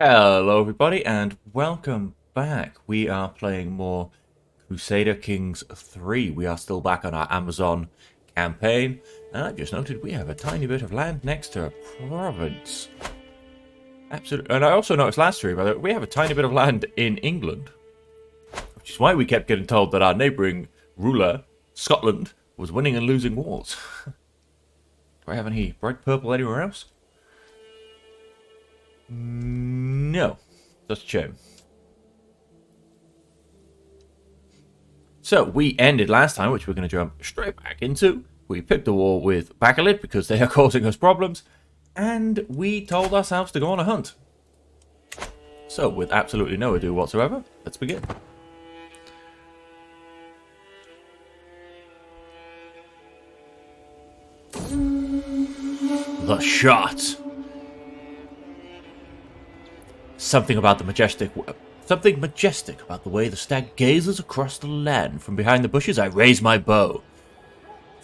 Hello everybody and welcome back. We are playing more Crusader Kings 3. We are still back on our Amazon campaign. And I just noted we have a tiny bit of land next to a province. Absolutely. And I also noticed last stream, by the way, we have a tiny bit of land in England. Which is why we kept getting told that our neighbouring ruler, Scotland, was winning and losing wars. Do I have any bright purple anywhere else? No. That's a shame. So, we ended last time, which we're going to jump straight back into. We picked a war with Bacalit because they are causing us problems. And we told ourselves to go on a hunt. So, with absolutely no ado whatsoever, let's begin. The shot. Something majestic about the way the stag gazes across the land. From behind the bushes, I raise my bow.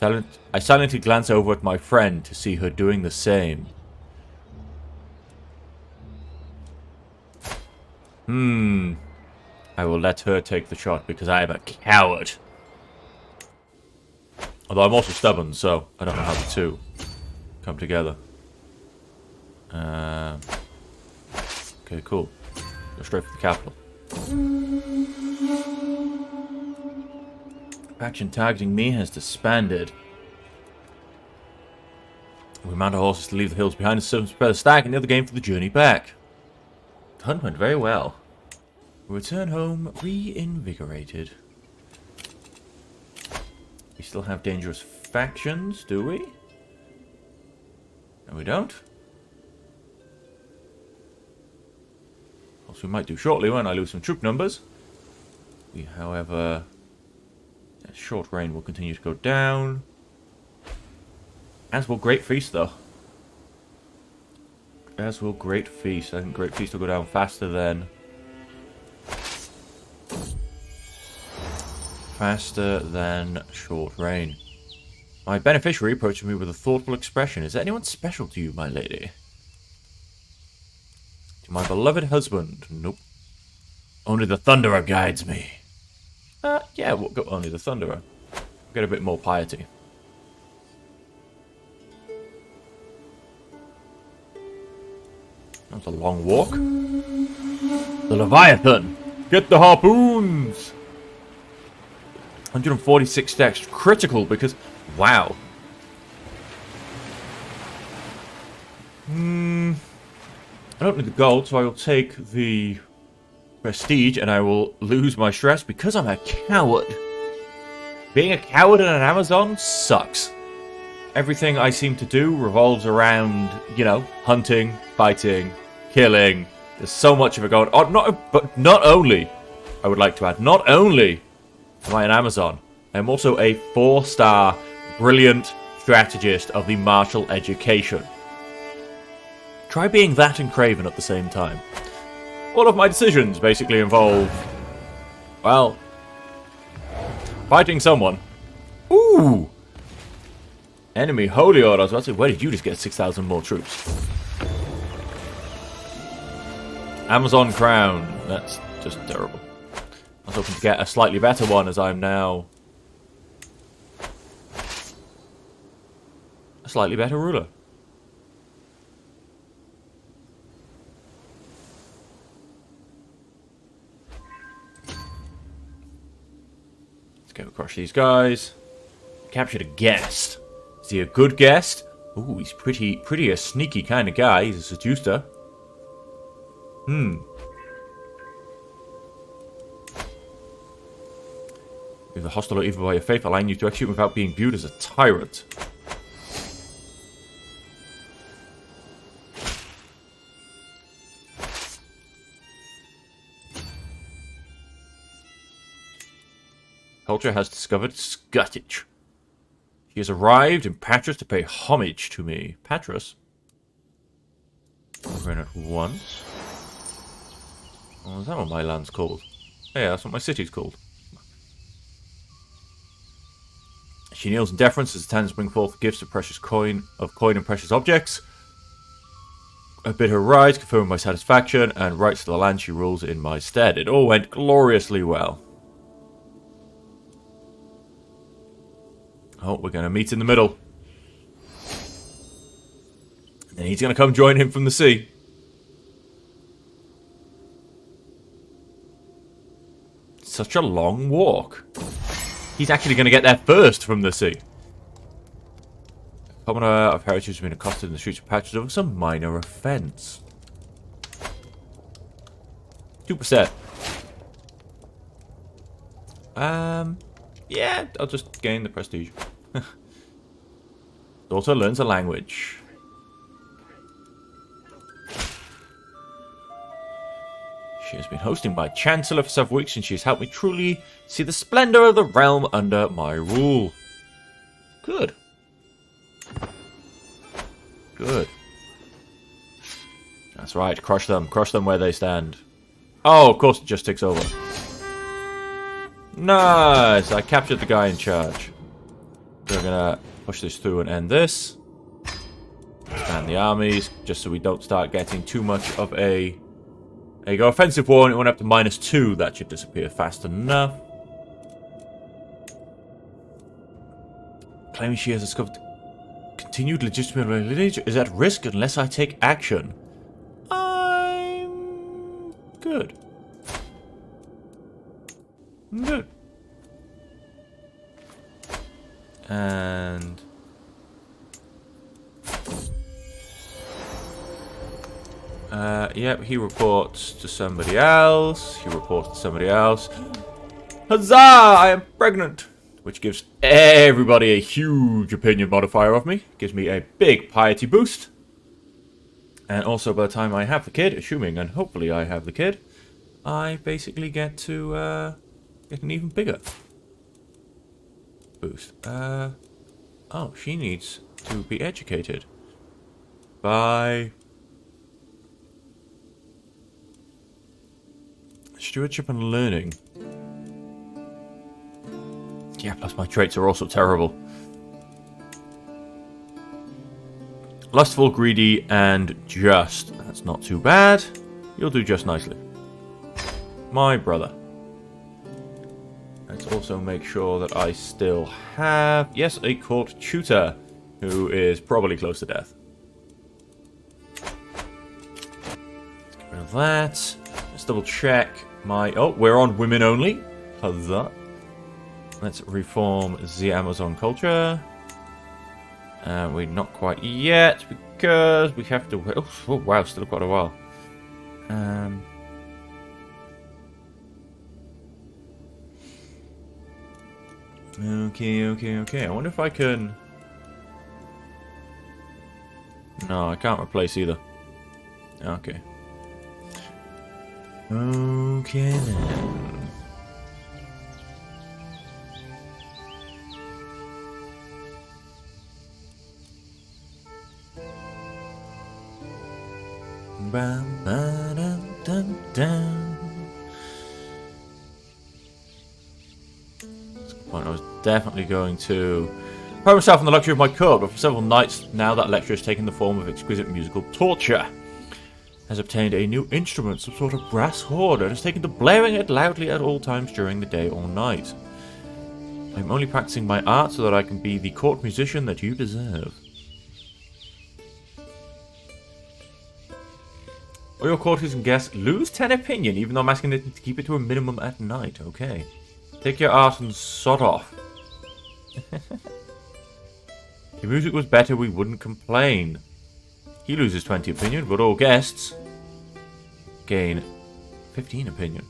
I silently glance over at my friend to see her doing the same. I will let her take the shot because I am a coward. Although I'm also stubborn, so I don't know how the two come together. Okay, cool. Go straight for the capital. Faction targeting me has disbanded. We mount our horses to leave the hills behind us and prepare the stag and the other game for the journey back. The hunt went very well. We return home reinvigorated. We still have dangerous factions, do we? No, we don't. Also, we might do shortly when I lose some troop numbers. We, however, short reign will continue to go down. As will Great Feast, though. As will Great Feast. I think Great Feast will go down faster than... short reign. My beneficiary approaches me with a thoughtful expression. Is there anyone special to you, my lady? To my beloved husband. Nope. Only the Thunderer guides me. Yeah, we'll go only the Thunderer. Get a bit more piety. That's a long walk. The Leviathan! Get the harpoons! 146 stacks. Critical because... Wow. I don't need the gold, so I will take the prestige and I will lose my stress because I'm a coward. Being a coward in an Amazon sucks. Everything I seem to do revolves around, you know, hunting, fighting, killing. There's so much of it going on. But not only, I would like to add, not only am I an Amazon, I'm also a 4-star brilliant strategist of the martial education. Try being that and Craven at the same time. All of my decisions basically involve, well, fighting someone. Ooh! Enemy holy order. I was about to say, where did you just get 6,000 more troops? Amazon crown. That's just terrible. I was hoping to get a slightly better one as I'm now a slightly better ruler. Go crush these guys. Captured a guest. Is he a good guest? Ooh, he's pretty a sneaky kind of guy. He's a seducer. If the hostile or evil by your faith, allowing you to execute without being viewed as a tyrant. Culture has discovered Scuttage. He has arrived in Patras to pay homage to me. Patras? Over in at once. Oh, is that what my land's called? Oh, yeah, that's what my city's called. She kneels in deference as the tanners bring forth gifts of precious coin and precious objects. I bid her rise, confirming my satisfaction, and rights to the land she rules in my stead. It all went gloriously well. Oh, we're going to meet in the middle. And he's going to come join him from the sea. Such a long walk. He's actually going to get there first from the sea. Commoner of Heritage has been accosted in the streets of Patches over some minor offence. 2%. Yeah, I'll just gain the prestige. Daughter learns a language. She has been hosting my Chancellor for several weeks, and she has helped me truly see the splendor of the realm under my rule. Good. Good. That's right, crush them. Crush them where they stand. Oh, of course it just takes over. Nice! I captured the guy in charge. We're gonna push this through and end this. Expand the armies, just so we don't start getting too much of a... There you go, offensive war, and it went up to -2. That should disappear fast enough. Claiming she has discovered continued legitimate lineage is at risk unless I take action. I'm good. Good. And yep, he reports to somebody else. He reports to somebody else. Huzzah! I am pregnant. Which gives everybody a huge opinion modifier of me. Gives me a big piety boost. And also by the time I have the kid, assuming and hopefully I have the kid, I basically get to get an even bigger boost. Oh, she needs to be educated by stewardship and learning. Yeah, plus my traits are also terrible. Lustful, greedy, and just. That's not too bad. You'll do just nicely. My brother. Let's also make sure that I still have... Yes, a court tutor, who is probably close to death. Let's get rid of that. Let's double check my... Oh, we're on women only. Huzzah. Let's reform the Amazon culture. We're not quite yet, because we have to... Oh, wow, still quite a while. Okay. I wonder if I can... No, I can't replace either. Okay. Okay then. Bam, ba, dum, dum, dum. At this point, I was definitely going to pride myself on the luxury of my court, but for several nights now that lecture has taken the form of exquisite musical torture. Has obtained a new instrument, some sort of brass horn, and has taken to blaring it loudly at all times during the day or night. I'm only practicing my art so that I can be the court musician that you deserve. All your courtiers and guests lose 10 opinion, even though I'm asking them to keep it to a minimum at night. Okay. Take your art and sod off. If the music was better, we wouldn't complain. He loses 20 opinion, but all guests gain 15 opinion.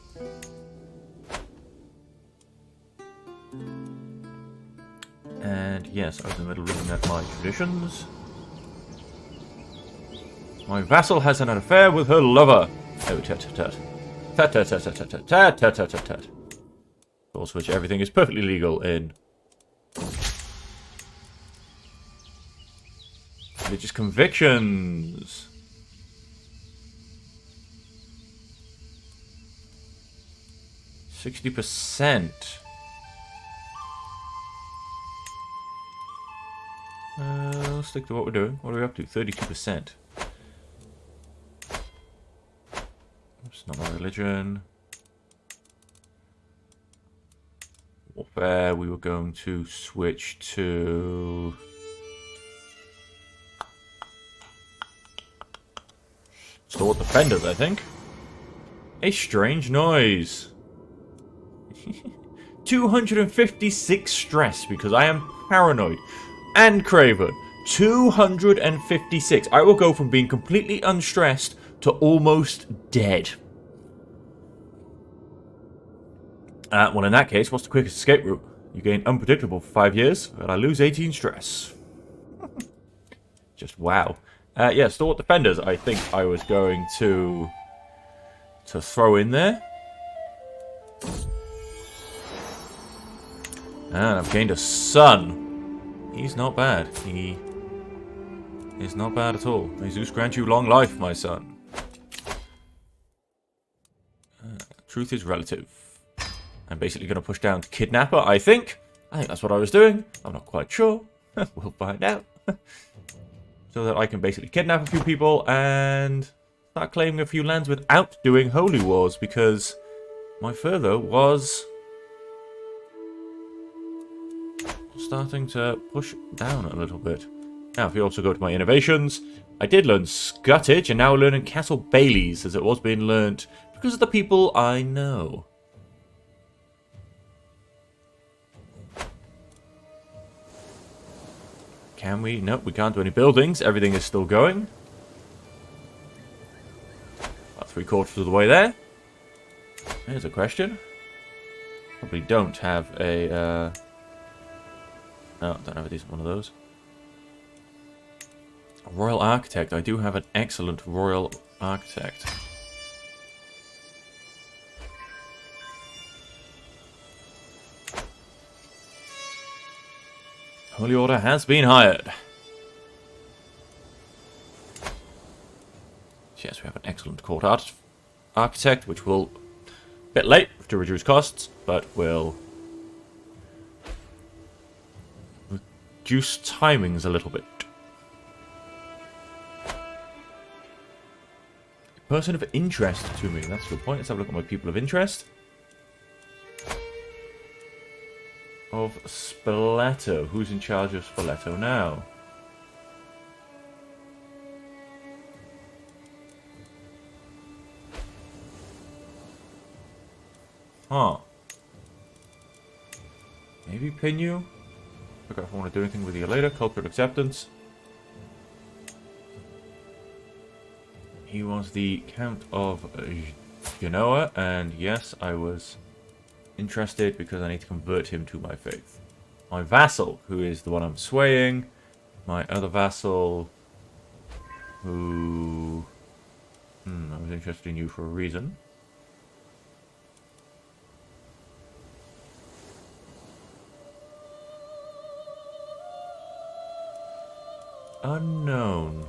And yes, I was in the middle of looking at my traditions. My vassal has an affair with her lover. Oh, tut-tut-tut. Tut-tut-tut-tut-tut. Tut-tut-tut-tut. Of course, which everything is perfectly legal in religious convictions. %60%. Let's stick to what we're doing. What are we up to? 32%. It's not my religion. Warfare, we were going to switch to... Sword Defenders, I think. A strange noise. 256 stress because I am paranoid. And Craven. 256. I will go from being completely unstressed to almost dead. Well, in that case, what's the quickest escape route? You gain unpredictable for 5 years, but I lose 18 stress. Just wow. Yeah, Sword Defenders, I think I was going to throw in there. And I've gained a son. He's not bad. He is not bad at all. May Zeus grant you long life, my son. Truth is relative. I'm basically going to push down to Kidnapper, I think. I think that's what I was doing. I'm not quite sure. We'll find out. So that I can basically kidnap a few people and start claiming a few lands without doing Holy Wars, because my further was starting to push down a little bit. Now, if you also go to my innovations, I did learn Scuttage, and now we're learning Castle Baileys, as it was being learnt because of the people I know. Can we? Nope, we can't do any buildings. Everything is still going. About 3/4 of the way there. Here's a question. Probably don't have a... No, don't have a decent one of those. A Royal Architect. I do have an excellent Royal Architect. Holy Order has been hired. Yes, we have an excellent court architect, which will... a bit late to reduce costs, but will reduce timings a little bit. A person of interest to me. That's a good point. Let's have a look at my people of interest. Of Spoleto. Who's in charge of Spoleto now? Huh. Maybe pin you? Look, if I want to do anything with you later. Cultural acceptance. He was the Count of Genoa, and yes, I was interested because I need to convert him to my faith. My vassal, who is the one I'm swaying. My other vassal, who... I was interested in you for a reason. Unknown.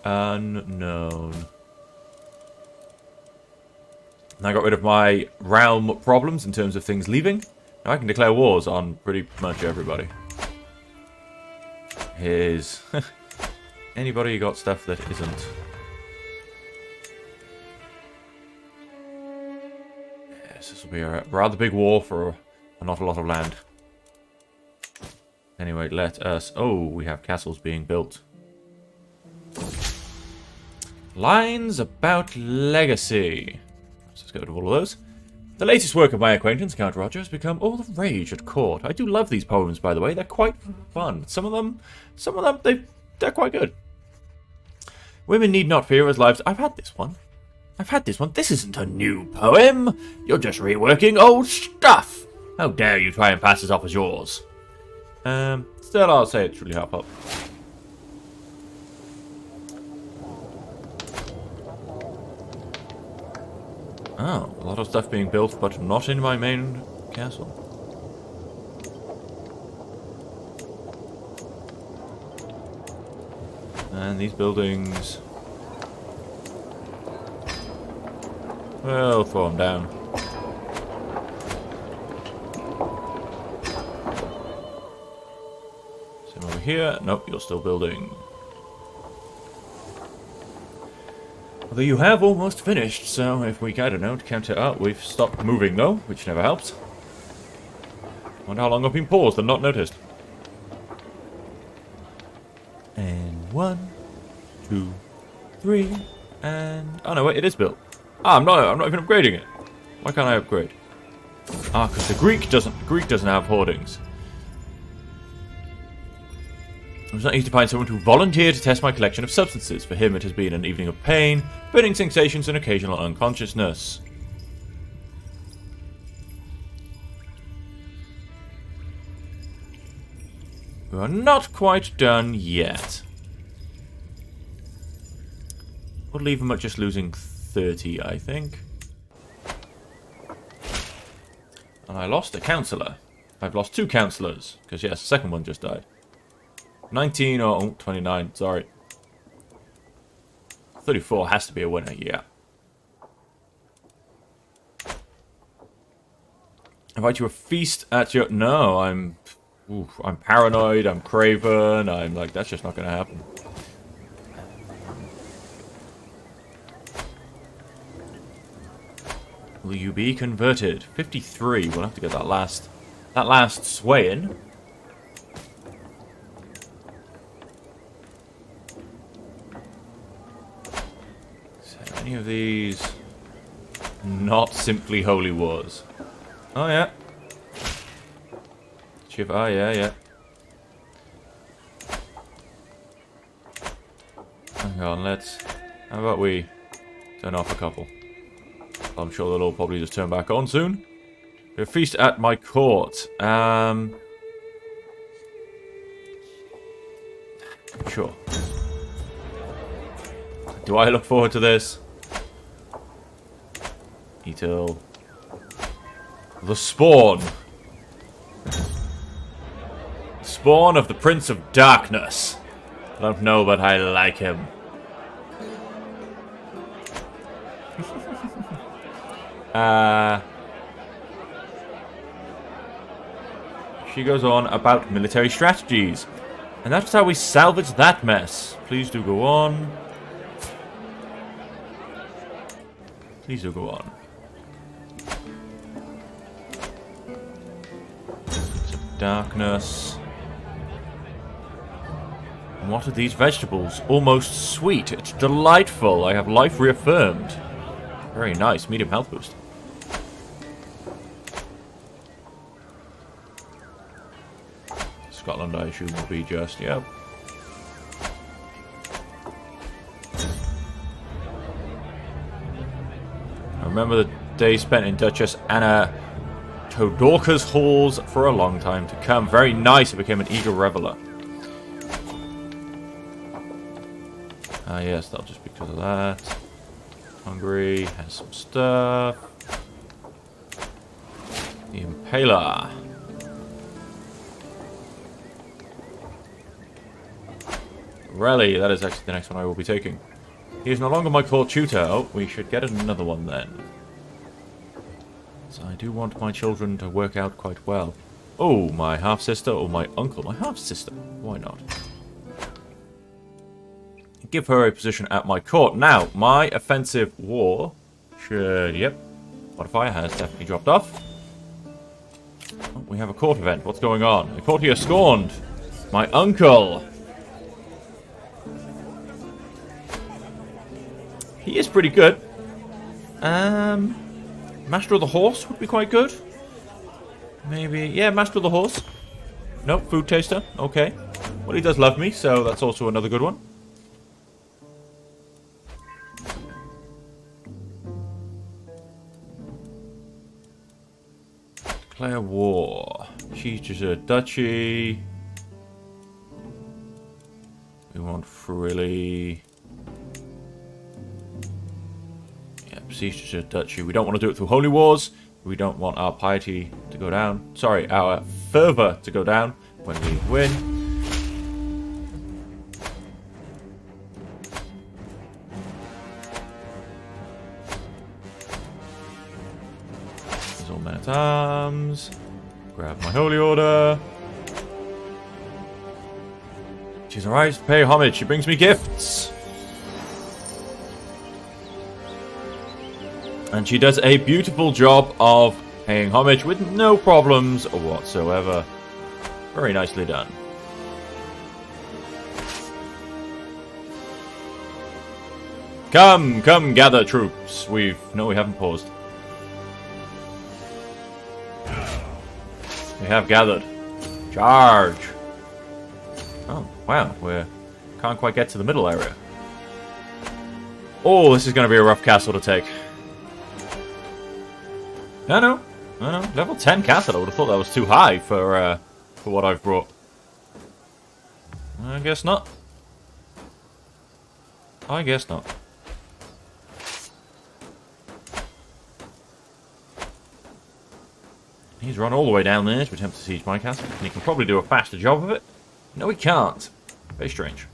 Unknown. And I got rid of my realm problems in terms of things leaving. Now I can declare wars on pretty much everybody. Here's anybody who got stuff that isn't. Yes, this will be a rather big war for not a lot of land. Anyway, let us... Oh, we have castles being built. Lines about legacy. Let's go to all of those. The latest work of my acquaintance, Count Roger, has become all the rage at court. I do love these poems, by the way. They're quite fun. Some of them, they're quite good. Women need not fear as lives... I've had this one. This isn't a new poem. You're just reworking old stuff. How dare you try and pass this off as yours? Still, I'll say it's really helpful. Oh, a lot of stuff being built, but not in my main castle. And these buildings... Well, throw them down. Same over here. Nope, you're still building. Although you have almost finished, so if we, I don't know, count it out, we've stopped moving though, which never helps. Wonder how long I've been paused and not noticed. And 1, 2, 3, and... oh no, wait, it is built. Ah, I'm not even upgrading it. Why can't I upgrade? Ah, because the Greek doesn't have hoardings. It was not easy to find someone to volunteer to test my collection of substances. For him, it has been an evening of pain, burning sensations, and occasional unconsciousness. We are not quite done yet. Would leave him at just losing 30, I think. And I lost a counsellor. I've lost 2 counsellors, because yes, the second one just died. 19 or oh, 29, sorry. 34 has to be a winner, yeah. Invite you a feast at your... no, I'm paranoid, I'm craven, I'm like, that's just not going to happen. Will you be converted? 53, we'll have to get that last sway in. Any of these not simply holy wars? Oh yeah. Oh yeah. Hang on, how about we turn off a couple? I'm sure they'll all probably just turn back on soon. A feast at my court. Sure. Do I look forward to this? Etil. The Spawn. Spawn of the Prince of Darkness. I don't know, but I like him. She goes on about military strategies. And that's how we salvage that mess. Please do go on. Please do go on. Darkness. And what are these vegetables? Almost sweet. It's delightful. I have life reaffirmed. Very nice. Medium health boost. Scotland, I assume, will be just, yep. I remember the day spent in Duchess Anna Todorka's halls for a long time to come. Very nice. I became an eager reveller. Ah, yes, that'll just be because of that. Hungary has some stuff. The Impaler. Rally, that is actually the next one I will be taking. He is no longer my court tutor. Oh, we should get another one then. So I do want my children to work out quite well. Oh, my half-sister or my uncle. My half-sister. Why not? Give her a position at my court. Now, my offensive war should... yep. Modifier has definitely dropped off. Oh, we have a court event. What's going on? A courtier scorned. My uncle. He is pretty good. Master of the Horse would be quite good. Maybe... yeah, Master of the Horse. Nope, Food Taster. Okay. Well, he does love me, so that's also another good one. Declare war. She's a duchy. We want Frilly. Siege a duchy. We don't want to do it through holy wars. We don't want our piety to go down. Sorry, our fervor to go down when we win. There's all men at arms. Grab my holy order. She's arrived to pay homage. She brings me gifts. And she does a beautiful job of paying homage with no problems whatsoever. Very nicely done. Come, gather, troops. No, we haven't paused. We have gathered. Charge! Oh, wow, we can't quite get to the middle area. Oh, this is going to be a rough castle to take. No. Level 10 castle, I would have thought that was too high for what I've brought. I guess not. He's run all the way down there to attempt to siege my castle, and he can probably do a faster job of it. No, he can't. Very strange.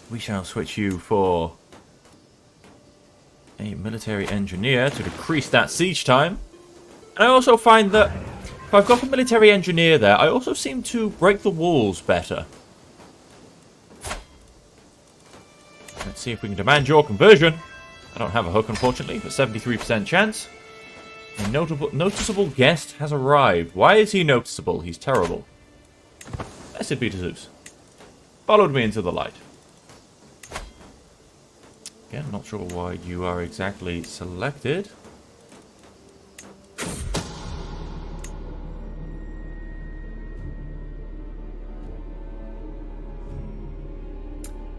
We shall switch you for a military engineer to decrease that siege time. And I also find that if I've got a military engineer there, I also seem to break the walls better. Let's see if we can demand your conversion. I don't have a hook, unfortunately, but 73% chance. A noticeable guest has arrived. Why is he noticeable? He's terrible. Blessed be to Zeus. Followed me into the light. Again, not sure why you are exactly selected.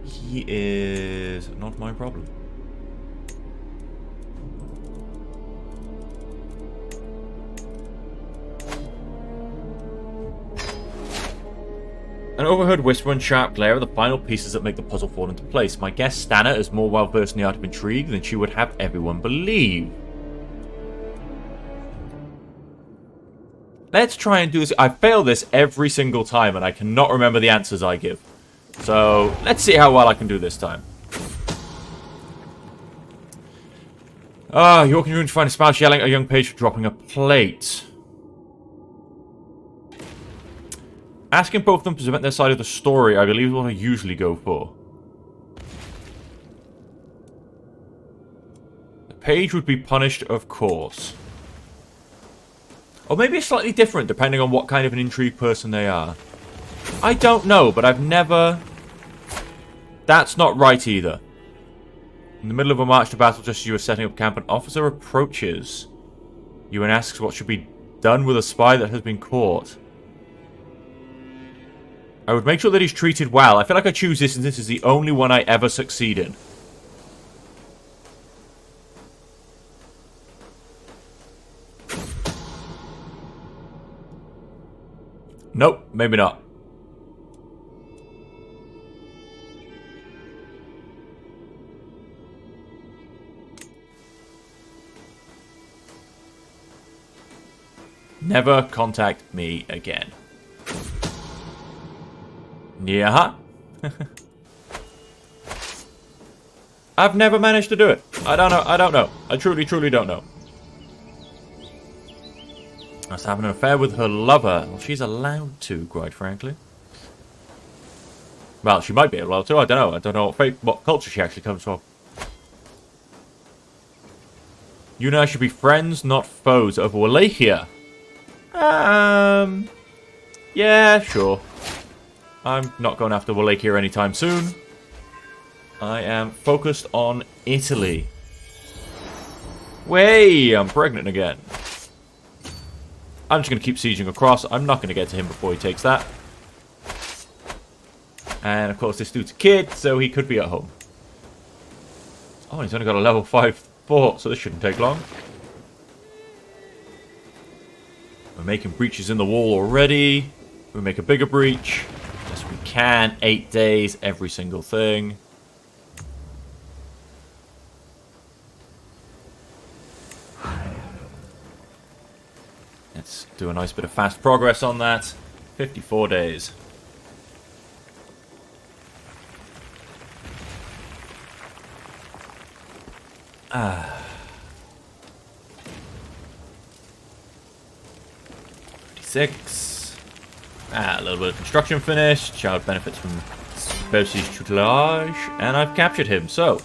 He is not my problem. An overheard whisper and sharp glare are the final pieces that make the puzzle fall into place. My guest Stanna is more well-versed in the art of intrigue than she would have everyone believe. Let's try and do this. I fail this every single time, and I cannot remember the answers I give. So, let's see how well I can do this time. You're continuing to find a spouse yelling at a young page for dropping a plate. Asking both of them to present their side of the story, I believe, is what I usually go for. The page would be punished, of course. Or maybe it's slightly different, depending on what kind of an intrigue person they are. I don't know, but I've never... That's not right either. In the middle of a march to battle, just as you are setting up camp, an officer approaches you and asks what should be done with a spy that has been caught. I would make sure that he's treated well. I feel like I choose this, and this is the only one I ever succeed in. Nope, maybe not. Never contact me again. Yeah. I've never managed to do it. I don't know. I truly don't know. I was having an affair with her lover. Well, she's allowed to, quite frankly. Well, she might be allowed to. I don't know. I don't know what culture she actually comes from. You and I should be friends, not foes of Wallachia. Yeah, sure. I'm not going after Wallachia anytime soon. I am focused on Italy. Way, I'm pregnant again. I'm just going to keep sieging across. I'm not going to get to him before he takes that. And of course this dude's a kid, so he could be at home. Oh, he's only got a level 5 fort, so this shouldn't take long. We're making breaches in the wall already. We make a bigger breach. Yes, we can. 8 days, every single thing. Let's do a nice bit of fast progress on that. 54 days. Ah. 56. A little bit of construction finished. Child benefits from Percy's tutelage. And I've captured him. So,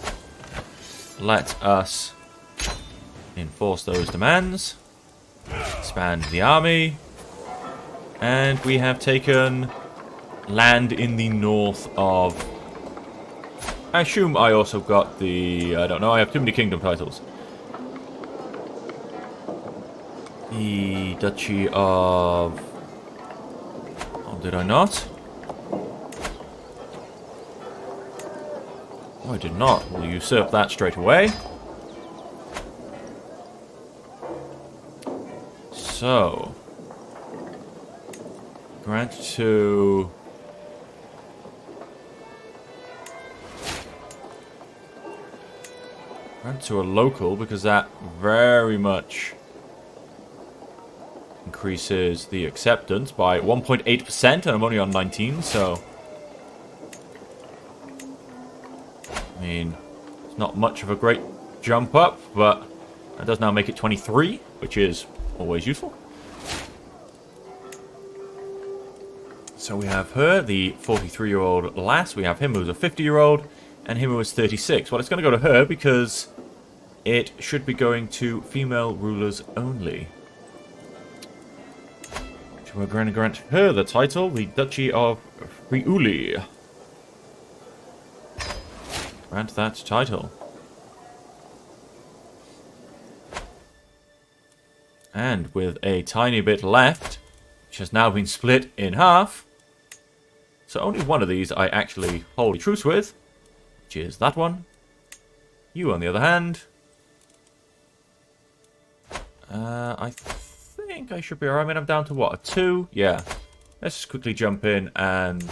let us enforce those demands. Expand the army. And we have taken land in the north of... I assume I also got the... I don't know, I have too many kingdom titles. The Duchy of... Oh, did I not? Oh, I did not. We'll usurp that straight away. So... Grant to... Grant to a local, because that very much increases the acceptance by 1.8%, and I'm only on 19, so... I mean, it's not much of a great jump up, but that does now make it 23, which is always useful. So we have her, the 43-year-old lass. We have him who's a 50-year-old, and him who is 36. Well, it's going to go to her because it should be going to female rulers only. So we're going to grant her the title, the Duchy of Friuli. Grant that title. And with a tiny bit left, which has now been split in half. So only one of these I actually hold a truce with, which is that one. You, on the other hand, I think I should be alright. I mean, I'm down to what, a 2? Yeah. Let's just quickly jump in and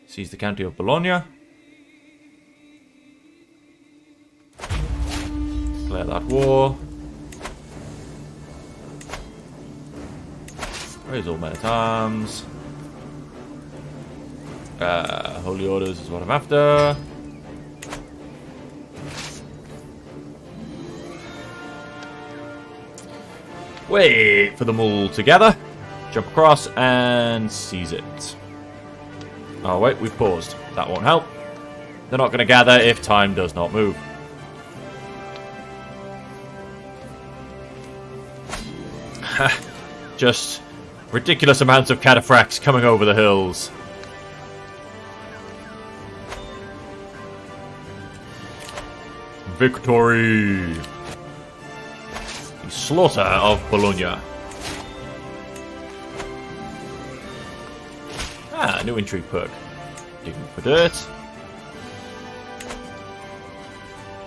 seize the county of Bologna. Declare that war. Raise all men-at-arms. Holy orders is what I'm after. Wait for them all together. Jump across and seize it. Oh wait, we've paused. That won't help. They're not going to gather if time does not move. Just ridiculous amounts of cataphracts coming over the hills. Victory! The slaughter of Bologna. Ah, new intrigue perk. Digging for dirt.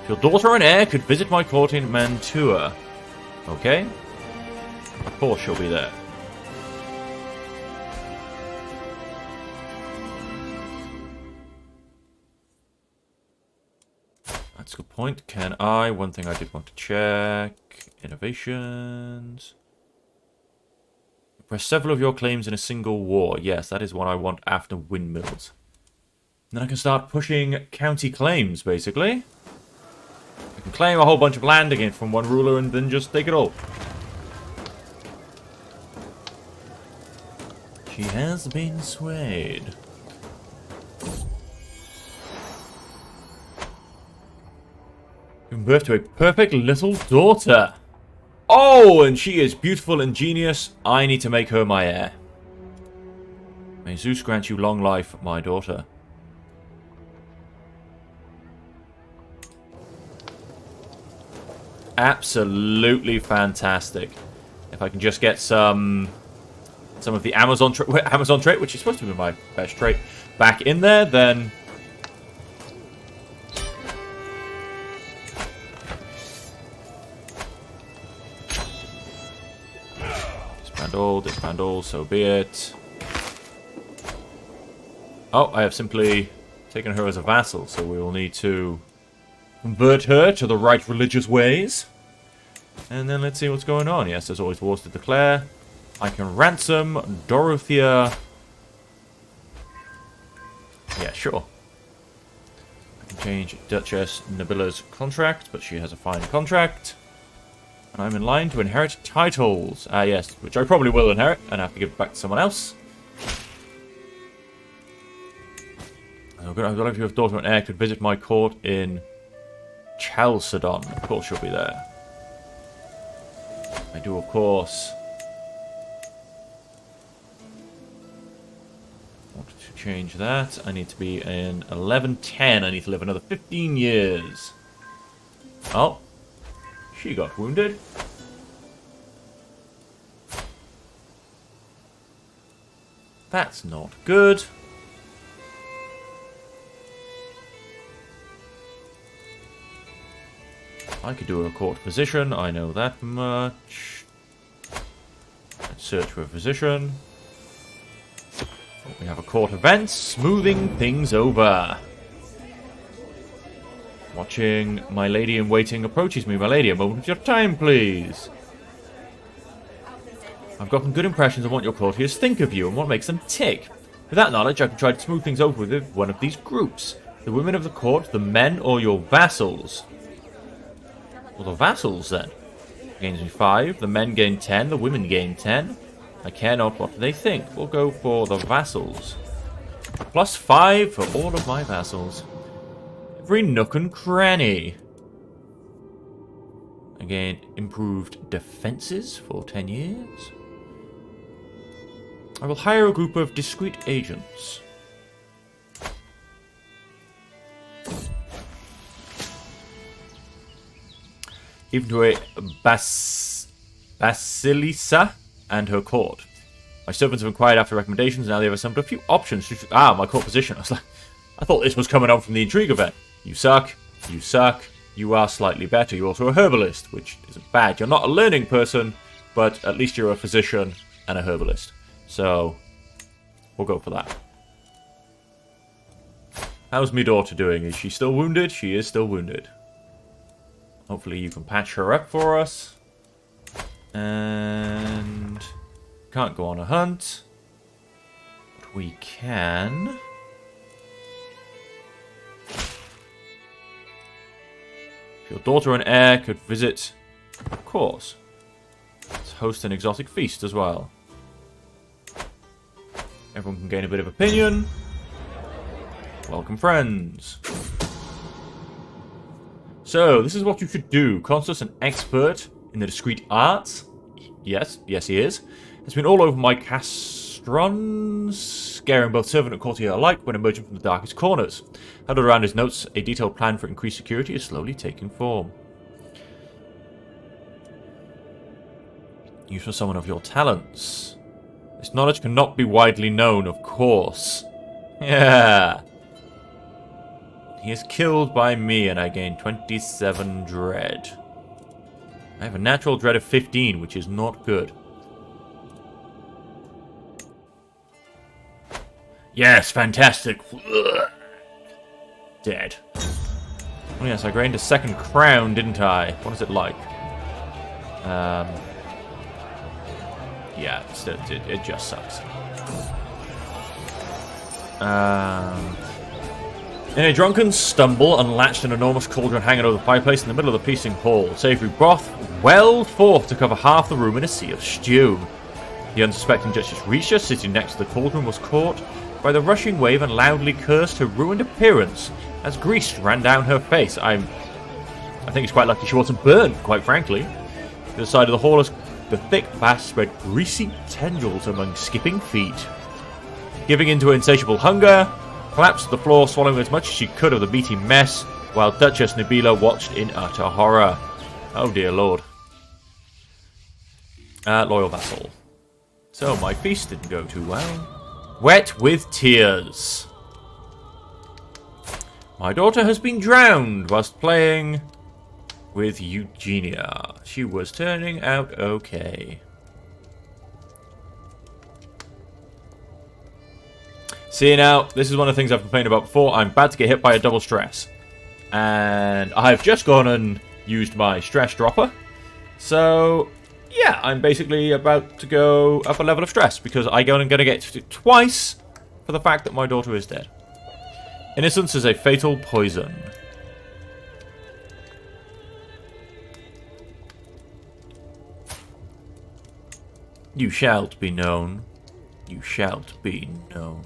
Your daughter and heir could visit my court in Mantua. Okay. Of course she'll be there. That's a good point. Can I? One thing I did want to check. Innovations. Press several of your claims in a single war. Yes, that is what I want after windmills. Then I can start pushing county claims, basically. I can claim a whole bunch of land again from one ruler and then just take it all. She has been swayed. Giving birth to a perfect little daughter. Oh, and she is beautiful and genius. I need to make her my heir. May Zeus grant you long life, my daughter. Absolutely fantastic. If I can just get some of the Amazon trait, which is supposed to be my best trait, back in there, then disband all, so be it. Oh, I have simply taken her as a vassal, so we will need to convert her to the right religious ways. And then let's see what's going on. Yes, there's always wars to declare. I can ransom Dorothea. Yeah, sure. I can change Duchess Nabila's contract, but she has a fine contract. And I'm in line to inherit titles. Ah, yes, which I probably will inherit and have to give back to someone else. I'd like if your daughter and heir could visit my court in Chalcedon. Of course she'll be there. I do, of course. Want to change that. I need to be in 1110. I need to live another 15 years. Oh. She got wounded. That's not good. I could do a court physician, I know that much. Let's search for a physician. We have a court event, smoothing things over. Watching my lady in waiting approaches me. My lady, a moment of your time, please. I've gotten good impressions of what your courtiers think of you and what makes them tick. With that knowledge, I can try to smooth things over with one of these groups. The women of the court, the men, or your vassals. Well, the vassals, then. Gains me 5, the men gain 10, the women gain 10. I care not what they think. We'll go for the vassals. Plus 5 for all of my vassals. Every nook and cranny. Again, improved defenses for 10 years. I will hire a group of discreet agents. Even to a Basilissa and her court. My servants have inquired after recommendations, and now they have assembled a few options. My court position. I thought this was coming out from the intrigue event. You suck, you suck, you are slightly better. You're also a herbalist, which isn't bad. You're not a learning person, but at least you're a physician and a herbalist. So, we'll go for that. How's my daughter doing? Is she still wounded? She is still wounded. Hopefully you can patch her up for us. And can't go on a hunt. But we can. If your daughter and heir could visit, of course. Let's host an exotic feast as well. Everyone can gain a bit of opinion. Welcome, friends. So, this is what you should do. Constance, an expert in the discreet arts. Yes, he is. Has been all over my castrons, scaring both servant and courtier alike when emerging from the darkest corners. Huddled around his notes, a detailed plan for increased security is slowly taking form. Use for someone of your talents. This knowledge cannot be widely known, of course. Yeah. He is killed by me, and I gain 27 dread. I have a natural dread of 15, which is not good. Yes, fantastic. Dead. Oh yes, I gained a second crown, didn't I? What is it like? Yeah, it just sucks. In a drunken stumble, unlatched an enormous cauldron hanging over the fireplace in the middle of the feasting hall. Savory broth welled forth to cover half the room in a sea of stew. The unsuspecting Duchess Risha, sitting next to the cauldron, was caught by the rushing wave and loudly cursed her ruined appearance as grease ran down her face. I think it's quite lucky she wasn't burned, quite frankly. To the side of the hall, as the thick bass spread greasy tendrils among skipping feet. Giving in to insatiable hunger, collapsed to the floor, swallowing as much as she could of the meaty mess, while Duchess Nabila watched in utter horror. Oh dear lord. Loyal vassal. So, my feast didn't go too well. Wet with tears. My daughter has been drowned whilst playing with Eugenia. She was turning out okay. See now, this is one of the things I've complained about before. I'm bad to get hit by a double stress. And I've just gone and used my stress dropper. So, yeah, I'm basically about to go up a level of stress because I'm going to get it twice for the fact that my daughter is dead. Innocence is a fatal poison. You shalt be known. You shalt be known.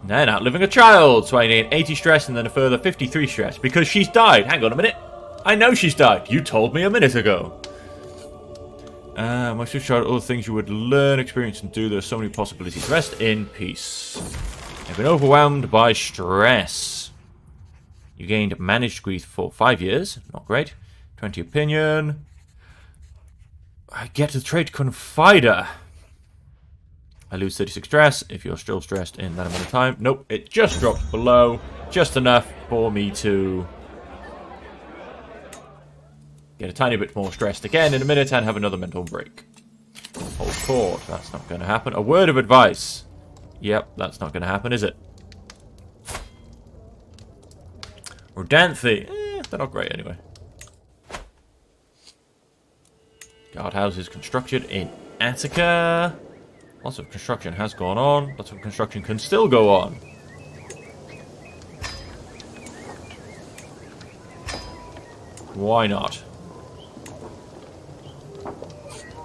Then outliving a child, so I gain 80 stress and then a further 53 stress because she's died. Hang on a minute. I know she's died. You told me a minute ago. My switch chart, all the things you would learn, experience, and do. There are so many possibilities. Rest in peace. I've been overwhelmed by stress. You gained managed grief for 5 years. Not great. 20 opinion. I get the trait Confider. I lose 36 stress if you're still stressed in that amount of time. Nope, it just dropped below. Just enough for me to get a tiny bit more stressed again in a minute and have another mental break. Hold court. That's not going to happen. A word of advice. Yep, that's not going to happen, is it? Rodanthe. They're not great anyway. Guardhouses constructed in Attica. Lots of construction has gone on. Lots of construction can still go on. Why not?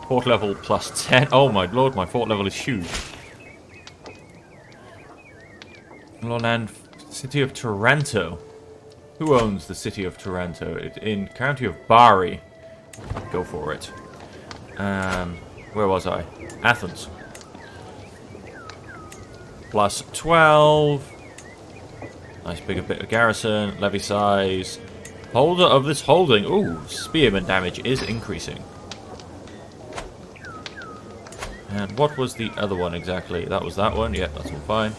Fort level plus 10. Oh my lord, my fort level is huge. And City of Taranto. Who owns the City of Taranto? It's in County of Bari. Go for it. Where was I? Athens. Plus 12. Nice bigger bit of garrison. Levy size. Holder of this holding. Ooh, spearman damage is increasing. And what was the other one exactly? That was that one. Yep, that's all fine.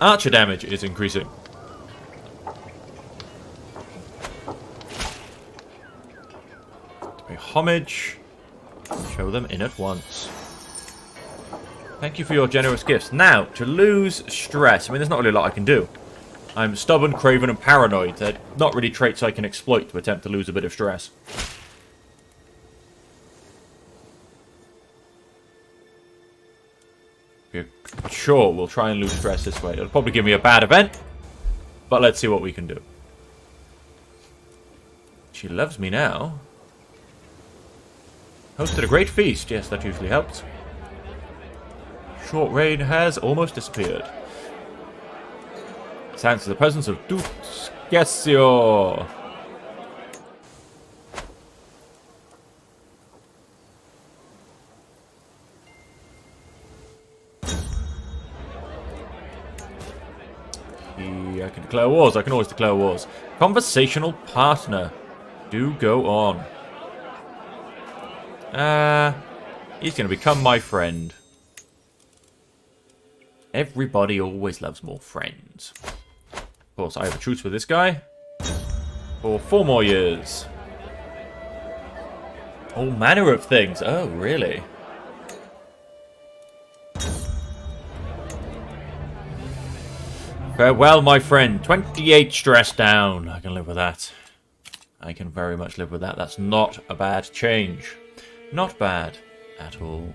Archer damage is increasing. Pay homage. Show them in at once. Thank you for your generous gifts. Now, to lose stress. I mean, there's not really a lot I can do. I'm stubborn, craven, and paranoid. They're not really traits I can exploit to attempt to lose a bit of stress. Sure, we'll try and lose stress this way. It'll probably give me a bad event, but let's see what we can do. She loves me now. Hosted a great feast. Yes, that usually helps. Short rain has almost disappeared. Thanks to the presence of Dux Gessio. I can declare wars. I can always declare wars. Conversational partner. Do go on. He's going to become my friend. Everybody always loves more friends. Of course, I have a truce with this guy. For 4 more years. All manner of things. Oh, really? Farewell, my friend. 28 stress down. I can live with that. I can very much live with that. That's not a bad change. Not bad at all.